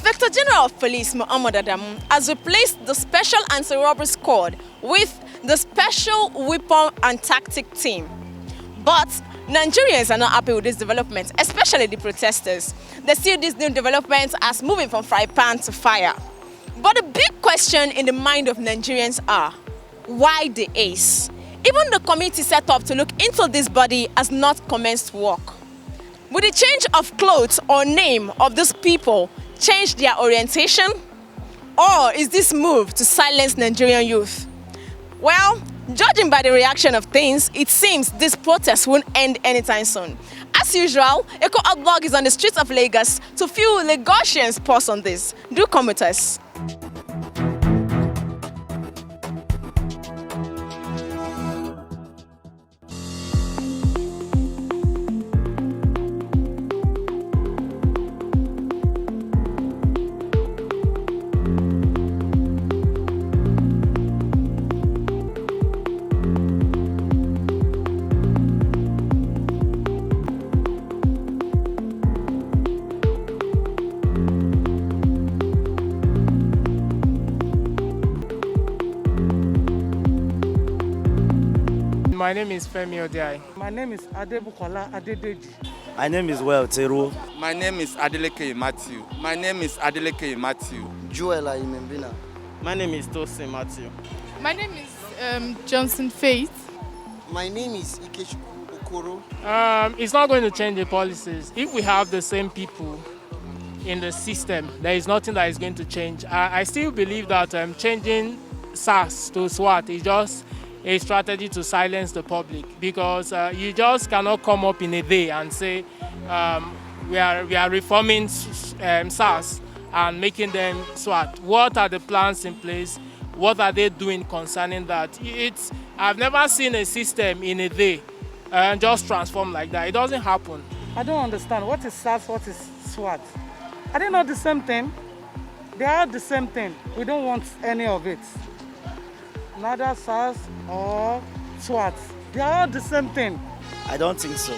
Inspector General of Police Muhammad Adamu has replaced the Special Anti-Robbery Squad with the Special Weapon and Tactic Team. But Nigerians are not happy with this development, especially the protesters. They see these new developments as moving from fry pan to fire. But the big question in the mind of Nigerians are, why the ace? Even the committee set up to look into this body has not commenced work. Will the change of clothes or name of these people change their orientation? Or is this move to silence Nigerian youth? Well, judging by the reaction of things, it seems this protest won't end anytime soon. As usual, Echo Outblog is on the streets of Lagos to feel Lagosians' pause on this. Do come with us. My name is Femi Odiai. My name is Adebukola Adedeji. My name is Teru. My name is Adeleke Matthew. My name is Adeleke Matthew. Joella Imembina. My name is Tosin Matthew. My name is Johnson Faith. My name is Ikechukwu Okoro. It's not going to change the policies. If we have the same people in the system, there is nothing that is going to change. I still believe that changing SARS to SWAT is just a strategy to silence the public, because you just cannot come up in a day and say we are reforming SARS and making them SWAT. What are the plans in place? What are they doing concerning that? I've never seen a system in a day just transform like that. It doesn't happen. I don't understand. What is SARS? What is SWAT? Are they not the same thing? They are the same thing. We don't want any of it. Neither SARS or SWAT. They are all the same thing. I don't think so.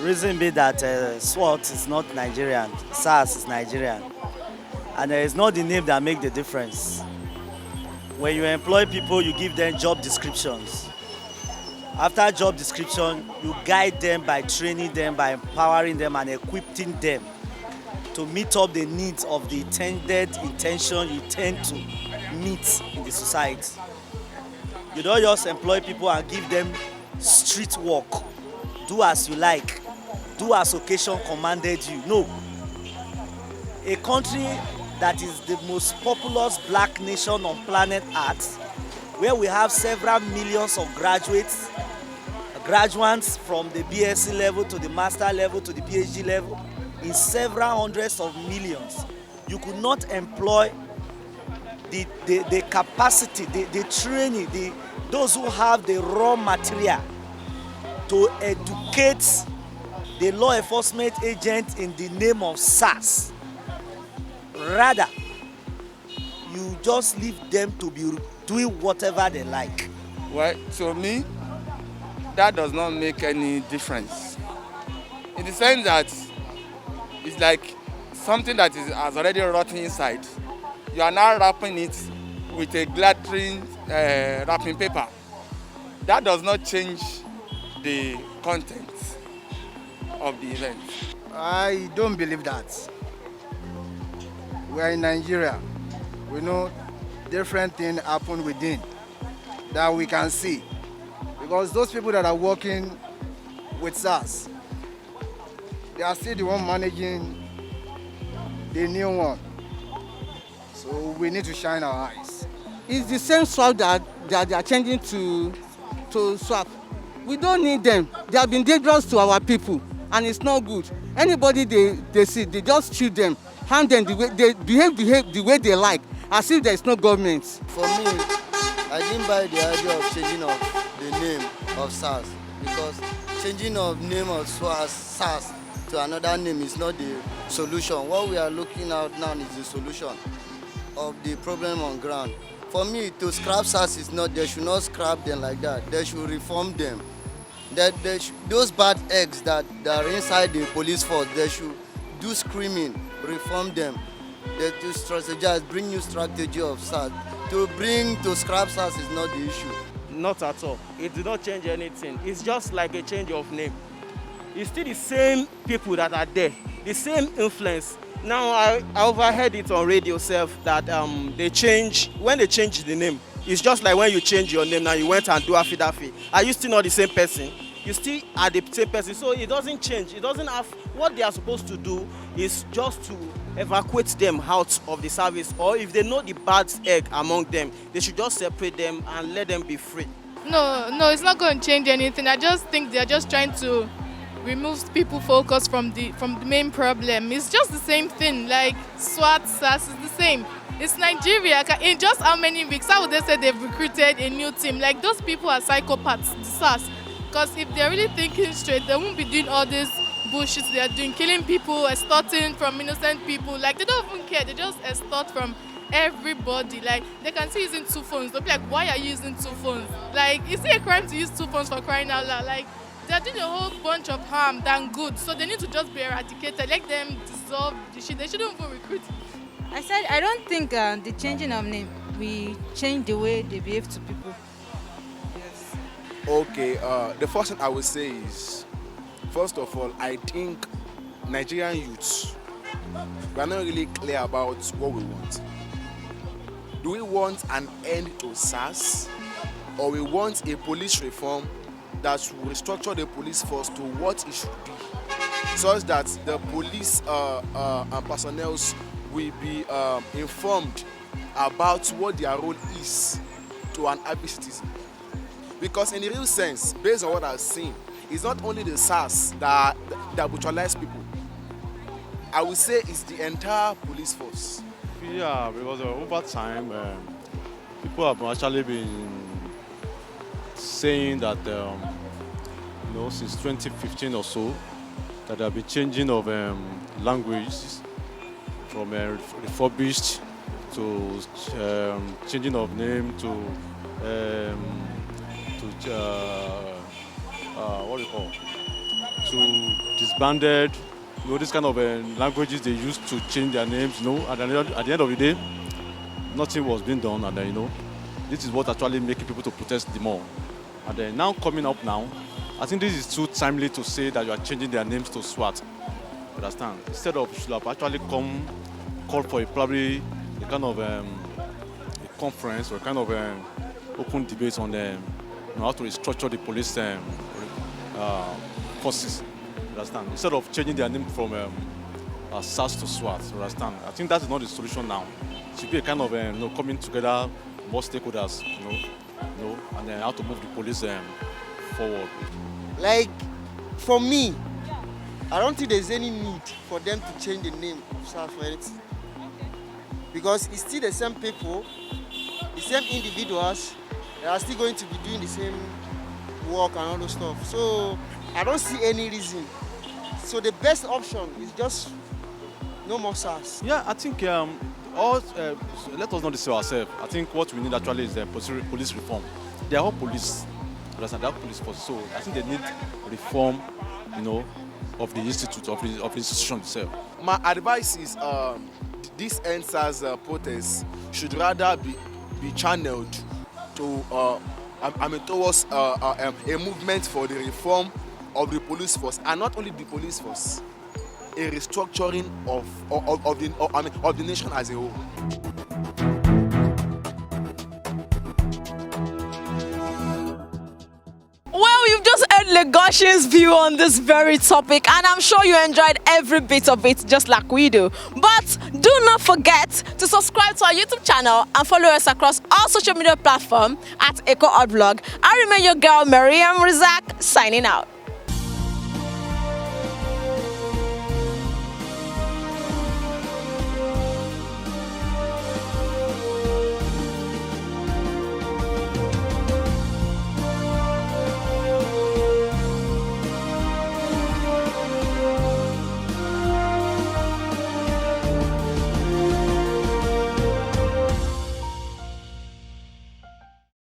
Reason be that SWAT is not Nigerian, SARS is Nigerian. And it's not the name that makes the difference. When you employ people, you give them job descriptions. After job description, you guide them by training them, by empowering them and equipping them to meet up the needs of the intended intention you tend to meet in the society. You don't just employ people and give them street work. Do as you like. Do as occasion commanded you. No. A country that is the most populous black nation on planet Earth, where we have several millions of graduates from the BSc level to the master level to the PhD level, in several hundreds of millions. You could not employ the capacity, the training, those who have the raw material to educate the law enforcement agent in the name of SARS. Rather, you just leave them to be doing whatever they like. Well, to me, that does not make any difference. In the sense that it's like something that has already rotten inside. You are now wrapping it with a glittering wrapping paper. That does not change the content of the event. I don't believe that. We are in Nigeria. We know different things happen within that we can see. Because those people that are working with SARS, they are still the one managing the new one. So we need to shine our eyes. It's the same SWAT that they are changing to SWAT. We don't need them. They have been dangerous to our people, and it's not good. Anybody they see, they just shoot them, hand them the way they behave the way they like, as if there is no government. For me, I didn't buy the idea of changing of the name of SARS, because changing of name of SARS to another name is not the solution. What we are looking at now is the solution of the problem on ground. For me, to scrap SARS is not, they should not scrap them like that. They should reform them. Those bad eggs that are inside the police force, they should do screening, reform them. They to strategize, bring new strategy of SARS. To scrap SARS is not the issue. Not at all. It did not change anything. It's just like a change of name. It's still the same people that are there, the same influence. Now I overheard it on radio self that when they change the name, it's just like when you change your name now, you went and do affidavit. Are you still not the same person? You still are the same person, so it doesn't change. It doesn't have, what they are supposed to do is just to evacuate them out of the service, or if they know the bad egg among them, they should just separate them and let them be free. No, it's not going to change anything. I just think they're just trying to remove people focus from the main problem. It's just the same thing, like SWAT, SARS is the same. It's Nigeria. In just how many weeks, how would they say they've recruited a new team? Like, those people are psychopaths, the SARS. Because if they're really thinking straight, they won't be doing all this bullshit they're doing, killing people, extorting from innocent people. Like, they don't even care. They just extort from everybody. Like, they can see using 2 phones. They'll be like, why are you using 2 phones? Like, is it a crime to use 2 phones for crying out loud? Like, they're doing a whole bunch of harm than good. So they need to just be eradicated. Let them dissolve the shit. They shouldn't even recruit. I said I don't think the changing of name will change the way they behave to people. Yes. Okay, the first thing I would say is, first of all, I think Nigerian youths, we are not really clear about what we want. Do we want an end to SARS, or we want a police reform that will restructure the police force to what it should be, such that the police personnel will be informed about what their role is to an average citizen. Because in the real sense, based on what I've seen, it's not only the SARS that brutalize people. I would say it's the entire police force. Yeah, because over time, people have actually been saying that, since 2015 or so, that there have been changing of languages from refurbished to changing of name to what do you call, to disbanded. This kind of languages they used to change their names. At the end of the day, nothing was being done, and this is what actually making people to protest the more. And then now coming up now, I think this is too timely to say that you are changing their names to SWAT. You understand? Instead of, you should have actually call for probably a kind of a conference or a kind of open debate on how to restructure the police forces. You understand? Instead of changing their name from SARS to SWAT. You understand? I think that is not the solution now. It should be a kind of coming together, more stakeholders, and then how to move the police forward. Like, for me, I don't think there's any need for them to change the name of SARS for anything. Because it's still the same people, the same individuals that are still going to be doing the same work and all those stuff. So I don't see any reason. So the best option is just no more SARS. Yeah, I think let us not deceive ourselves. I think what we need actually is police reform. They are all police. They are police force. So I think they need reform, of the institute, of the institution itself. My advice is this NSAS protest should rather be channeled to towards a movement for the reform of the police force, and not only the police force, a restructuring of the nation as a whole. Well, you've just heard Lagosian's view on this very topic, and I'm sure you enjoyed every bit of it just like we do. But do not forget to subscribe to our YouTube channel and follow us across all social media platforms at Eco Odd Vlog. I remain your girl, Mariam Rizak, signing out.